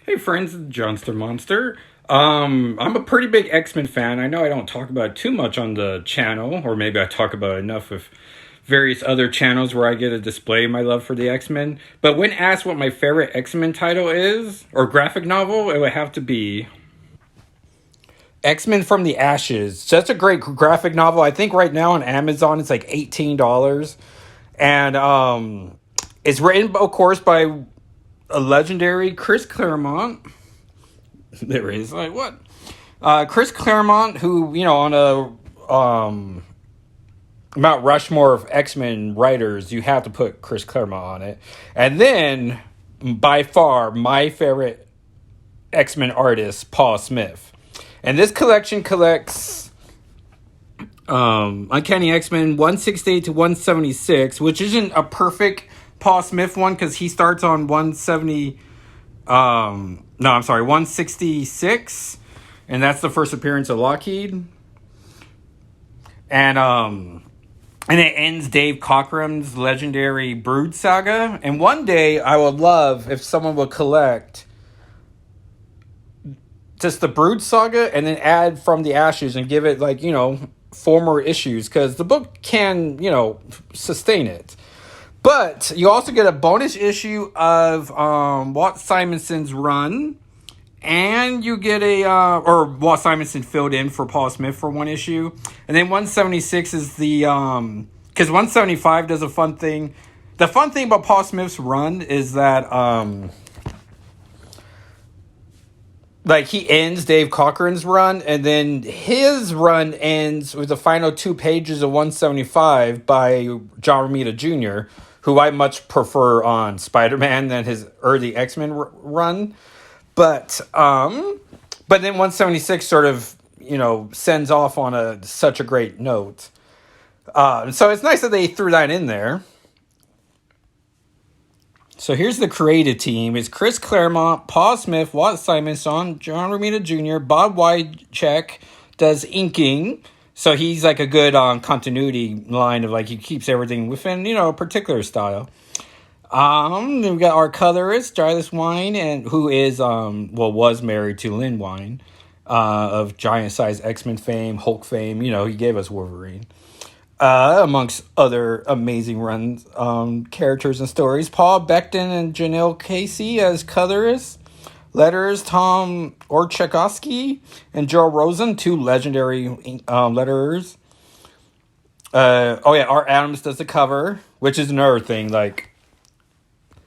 Hey friends, Johnster Monster. I'm a pretty big X-Men fan. I know I don't talk about it too much on the channel, or maybe I talk about it enough with various other channels where I get to display my love for the X-Men. But when asked what my favorite X-Men title is, or graphic novel, it would have to be X-Men from the Ashes. Such a great graphic novel. I think right now on Amazon it's like $18. And it's written, of course, by a legendary Chris Claremont. There is like what? Chris Claremont, who on a Mount Rushmore of X-Men writers, you have to put Chris Claremont on it, and then by far my favorite X-Men artist, Paul Smith, and this collection collects Uncanny X-Men 168 to 176, which isn't a perfect Paul Smith one because he starts on 170. No, I'm sorry, 166, and that's the first appearance of Lockheed. And it ends Dave Cockrum's legendary Brood saga. And one day I would love if someone would collect just the Brood saga and then add From the Ashes and give it four more issues, because the book can sustain it. But you also get a bonus issue of Walt Simonson's run, and you get or Walt Simonson filled in for Paul Smith for one issue, and then 176 is the because 175 does a fun thing. The fun thing about Paul Smith's run is that he ends Dave Cochran's run, and then his run ends with the final 2 pages of 175 by John Romita Jr., who I much prefer on Spider-Man than his early X-Men run. But then 176 sort of, sends off on such a great note. So it's nice that they threw that in there. So here's the creative team. It's Chris Claremont, Paul Smith, Walt Simonson, John Romita Jr., Bob Wycheck does inking. So he's like a good continuity line of he keeps everything within, a particular style. We've got our colorist, Giles Wine, and who is, was married to Lynn Wine, of Giant Size X-Men fame, Hulk fame. He gave us Wolverine. Amongst other amazing runs, characters and stories. Paul Beckton and Janelle Casey as colorists. Letters, Tom Orchakowski and Joe Rosen, 2 legendary letterers. Art Adams does the cover, which is another thing.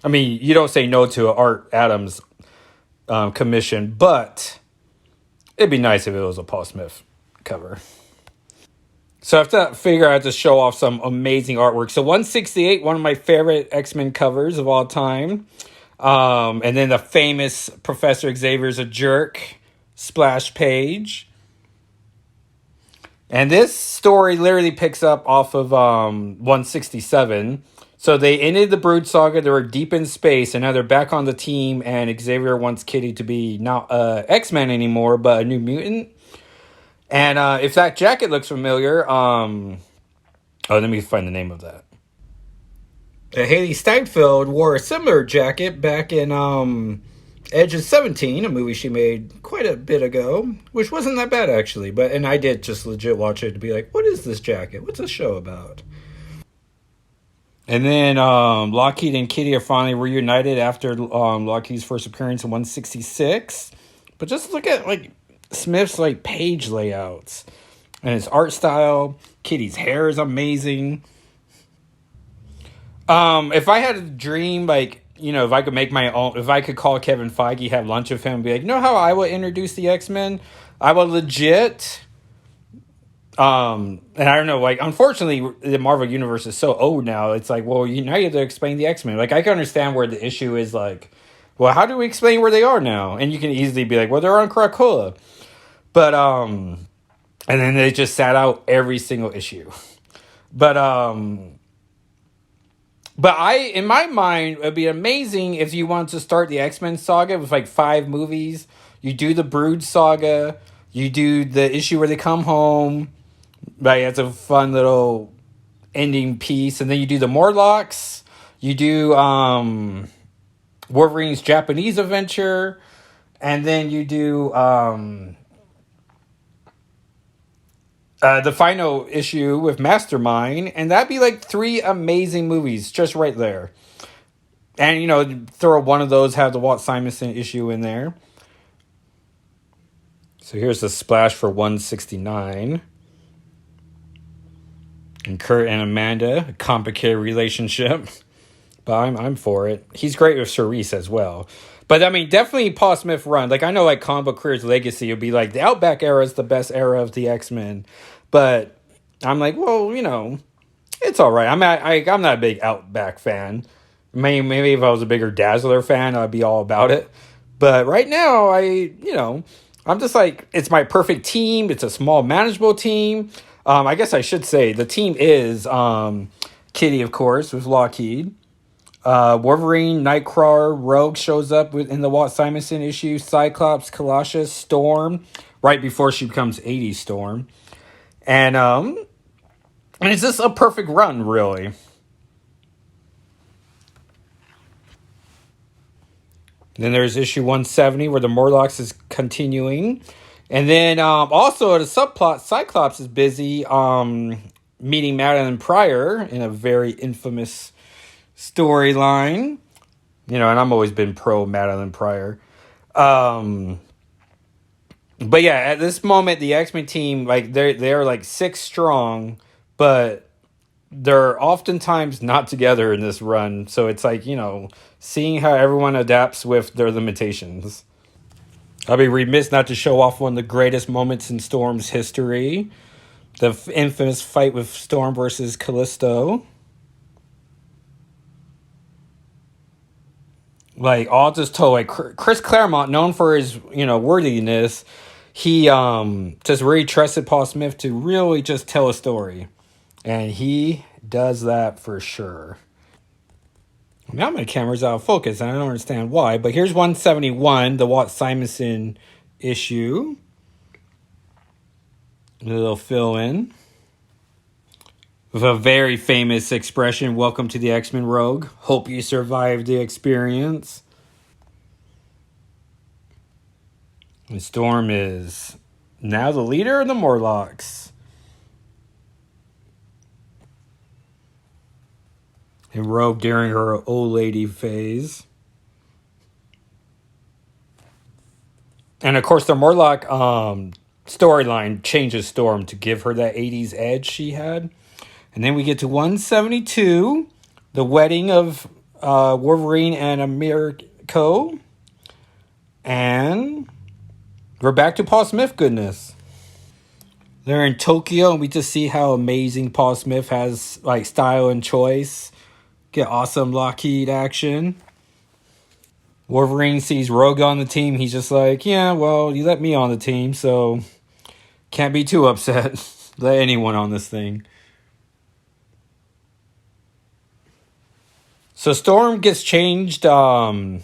You don't say no to an Art Adams commission, but it'd be nice if it was a Paul Smith cover. So I have to figure out to show off some amazing artwork. So 168, one of my favorite X-Men covers of all time. And then the famous Professor Xavier's a Jerk splash page. And this story literally picks up off of 167. So they ended the Brood saga. They were deep in space, and now they're back on the team, and Xavier wants Kitty to be not X-Men anymore, but a New Mutant. And if that jacket looks familiar, let me find the name of that. Haley Steinfeld wore a similar jacket back in Edge of 17, a movie she made quite a bit ago, which wasn't that bad actually. And I did just legit watch it to be like, what is this jacket? What's this show about? And then Lockheed and Kitty are finally reunited after Lockheed's first appearance in 166. But just look at Smith's page layouts and his art style. Kitty's hair is amazing. If I had a dream, if I could make my own, if I could call Kevin Feige, have lunch with him, and be like, how I would introduce the X-Men? I would legit, and I don't know, unfortunately, the Marvel Universe is so old now. It's now you have to explain the X-Men. I can understand where the issue is, how do we explain where they are now? And you can easily be like, they're on Krakoa. But, and then they just sat out every single issue. But in my mind, it would be amazing if you want to start the X-Men saga with 5 movies. You do the Brood saga. You do the issue where they come home. It's a fun little ending piece. And then you do the Morlocks. You do Wolverine's Japanese adventure. and then you do the final issue with Mastermind, and that'd be like three amazing movies just right there. And throw one of those, have the Walt Simonson issue in there. So here's the splash for 169. And Kurt and Amanda, a complicated relationship. But I'm for it. He's great with Cerise as well. But I mean, definitely Paul Smith run. Like I know, like Comic Book Career's legacy would be like the Outback era is the best era of the X-Men. But I'm like, well, it's all right. I'm not a big Outback fan. Maybe if I was a bigger Dazzler fan, I'd be all about it. But right now, I'm just like, it's my perfect team. It's a small, manageable team. I guess I should say the team is Kitty, of course, with Lockheed. Wolverine, Nightcrawler, Rogue shows up in the Walt Simonson issue. Cyclops, Colossus, Storm, right before she becomes 80 Storm. And it's just a perfect run, really. Then there's issue 170 where the Morlocks is continuing. And then also the subplot, Cyclops is busy meeting Madeline Pryor in a very infamous storyline. And I've always been pro Madeline Pryor. But yeah, at this moment, the X-Men team, like they're like 6 strong, but they're oftentimes not together in this run. So it's like, seeing how everyone adapts with their limitations. I'll be remiss not to show off one of the greatest moments in Storm's history. The infamous fight with Storm versus Callisto. Like, all just told, like, Chris Claremont, known for his, worthiness, he just really trusted Paul Smith to really just tell a story. And he does that for sure. Now my camera's out of focus, and I don't understand why. But here's 171, the Walt Simonson issue. A little fill-in. With a very famous expression, welcome to the X-Men, Rogue. Hope you survived the experience. And Storm is now the leader of the Morlocks. And Rogue during her old lady phase. And of course the Morlock storyline changes Storm to give her that 80s edge she had. And then we get to 172, the wedding of Wolverine and Americo. And we're back to Paul Smith goodness. They're in Tokyo, and we just see how amazing Paul Smith has, like, style and choice. Get awesome Lockheed action. Wolverine sees Rogue on the team. He's just like, yeah, well, you let me on the team, so can't be too upset. Let anyone on this thing. So Storm gets changed with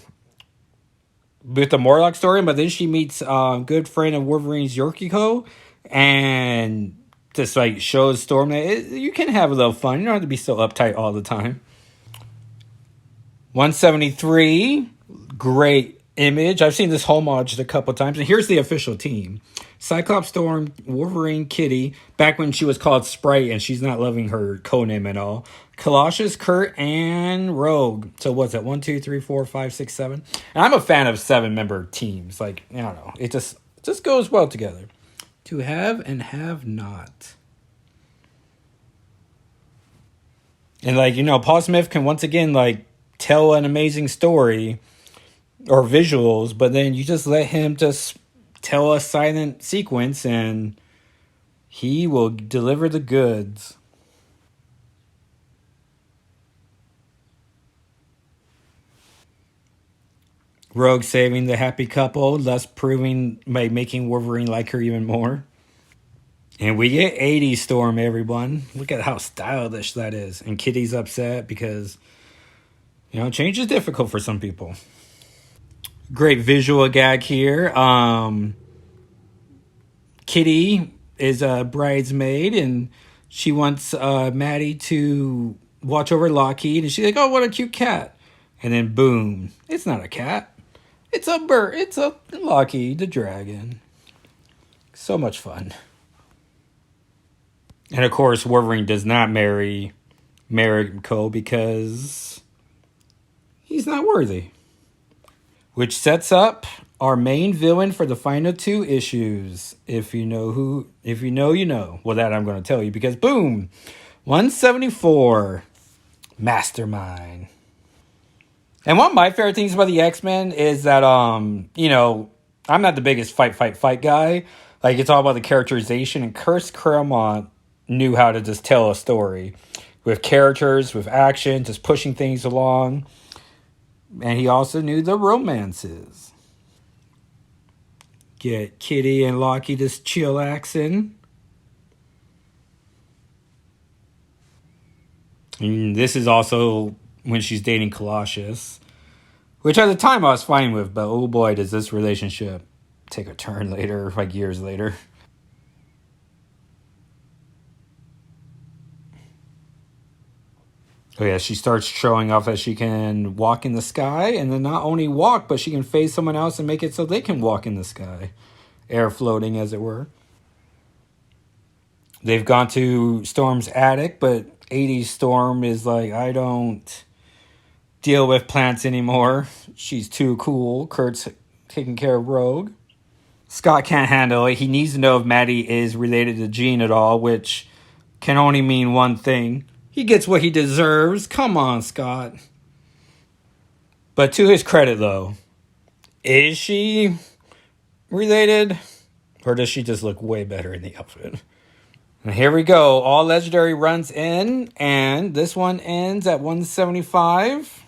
the Morlock story, but then she meets a good friend of Wolverine's, Yukiko, and just like shows Storm that you can have a little fun. You don't have to be so uptight all the time. 173, great image. I've seen this homaged a couple times, and here's the official team. Cyclops, Storm, Wolverine, Kitty, back when she was called Sprite and she's not loving her codename at all. Colossus, Kurt, and Rogue. So what's that? 1, 2, 3, 4, 5, 6, 7. And I'm a fan of 7-member teams. Like, I don't know. It just goes well together. To have and have not. And like, Paul Smith can once again like tell an amazing story or visuals, but then you just let him just tell a silent sequence and he will deliver the goods. Rogue saving the happy couple, thus proving by making Wolverine like her even more. And we get 80 Storm, everyone. Look at how stylish that is. And Kitty's upset because, change is difficult for some people. Great visual gag here. Kitty is a bridesmaid, and she wants Maddie to watch over Lockheed. And she's like, oh, what a cute cat. And then boom, it's not a cat. It's a bird. It's a Loki the dragon. So much fun. And of course, Wolverine does not marry Mariko because he's not worthy. Which sets up our main villain for the final 2 issues. If you know, you know. Well, that I'm going to tell you because boom, 174, Mastermind. And one of my favorite things about the X-Men is that, you know, I'm not the biggest fight guy. Like, it's all about the characterization, and Chris Claremont knew how to just tell a story with characters, with action, just pushing things along. And he also knew the romances. Get Kitty and Loki just chillaxing. And this is also when she's dating Colossus, which at the time I was fine with, but oh boy, does this relationship take a turn later, like years later. Oh yeah, she starts showing off that she can walk in the sky, and then not only walk, but she can face someone else and make it so they can walk in the sky. Air floating, as it were. They've gone to Storm's attic, but 80s Storm is like, I don't deal with plants anymore. She's too cool. Kurt's taking care of Rogue. Scott can't handle it. He needs to know if Maddie is related to Jean at all, which can only mean one thing. He gets what he deserves. Come on, Scott. But to his credit, though, is she related? Or does she just look way better in the outfit? And here we go. All Legendary runs in, and this one ends at 175.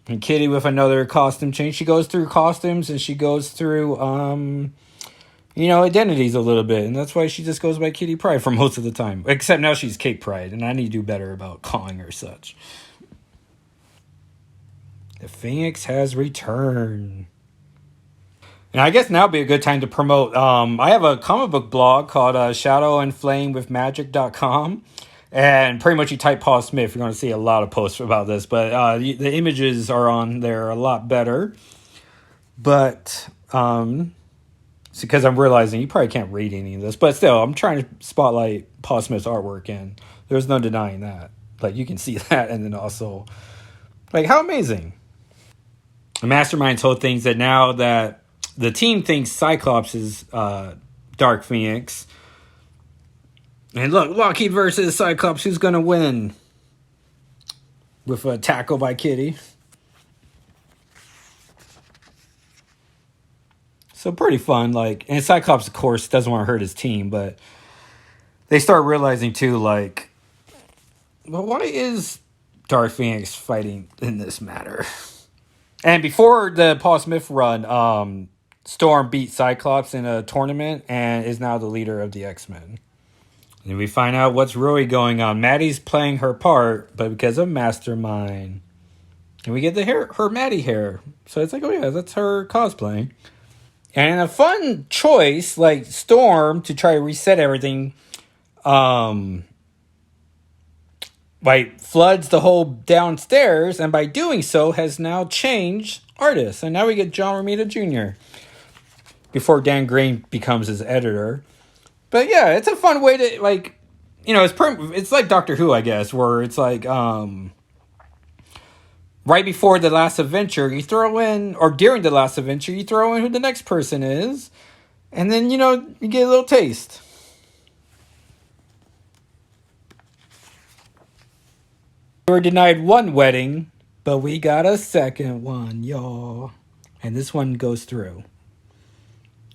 And Kitty with another costume change. She goes through costumes, and she goes through, identities a little bit. And that's why she just goes by Kitty Pryde for most of the time. Except now she's Kate Pryde, and I need to do better about calling her such. The Phoenix has returned. And I guess now would be a good time to promote. I have a comic book blog called shadowandflamewithmagic.com. And pretty much you type Paul Smith, you're going to see a lot of posts about this. But the images are on there a lot better. But it's because I'm realizing you probably can't read any of this. But still, I'm trying to spotlight Paul Smith's artwork. And there's no denying that. Like, you can see that. And then also, like, how amazing. The Mastermind told things that now that the team thinks Cyclops is Dark Phoenix. And look, Loki versus Cyclops, who's going to win? With a tackle by Kitty. So pretty fun. Like, and Cyclops, of course, doesn't want to hurt his team, but they start realizing too, like, well, why is Dark Phoenix fighting in this matter? And before the Paul Smith run, Storm beat Cyclops in a tournament and is now the leader of the X-Men. And we find out what's really going on. Maddie's playing her part, but because of Mastermind. And we get her Maddie hair. So it's like, oh yeah, that's her cosplaying. And a fun choice, like Storm, to try to reset everything, floods the whole downstairs, and by doing so has now changed artists. And now we get John Romita Jr. before Dan Green becomes his editor. But yeah, it's a fun way to, like, it's like Doctor Who, I guess, where it's like, right before the last adventure, you throw in, or during the last adventure, you throw in who the next person is, and then, you get a little taste. We were denied one wedding, but we got a second one, y'all. And this one goes through.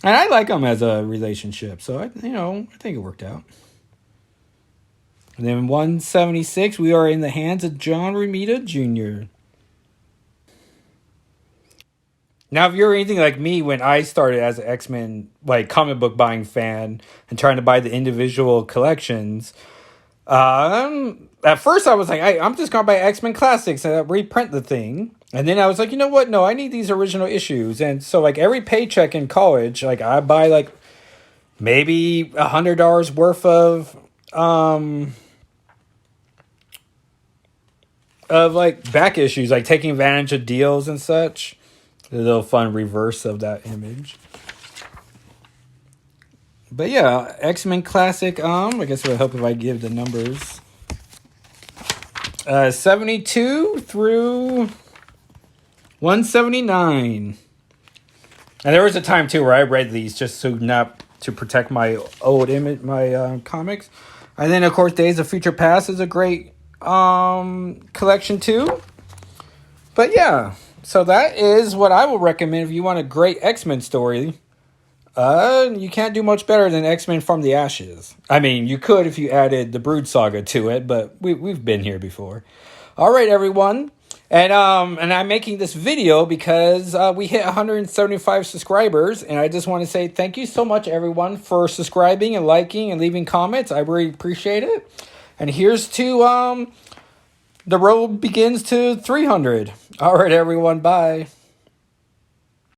And I like them as a relationship, so I think it worked out. And then 176, we are in the hands of John Romita Jr. Now, if you're anything like me, when I started as an X-Men comic book buying fan and trying to buy the individual collections, at first I was like, I'm just gonna buy X-Men Classics and reprint the thing. And then I was like, you know what? No, I need these original issues. And so every paycheck in college, I buy maybe $100 worth of of like back issues, like taking advantage of deals and such. A little fun reverse of that image. But yeah, X-Men Classic. I guess it would help if I give the numbers. 72 through 179. And there was a time too where I read these just to protect my old image, my comics. And then of course, Days of Future Past is a great collection too. But yeah, so that is what I will recommend if you want a great X-Men story. You can't do much better than X-Men from the Ashes. I mean, you could if you added the Brood Saga to it, but we've been here before. All right, everyone. And I'm making this video because we hit 175 subscribers, and I just want to say thank you so much, everyone, for subscribing and liking and leaving comments. I really appreciate it. And here's to the road begins to 300. All right, everyone. Bye.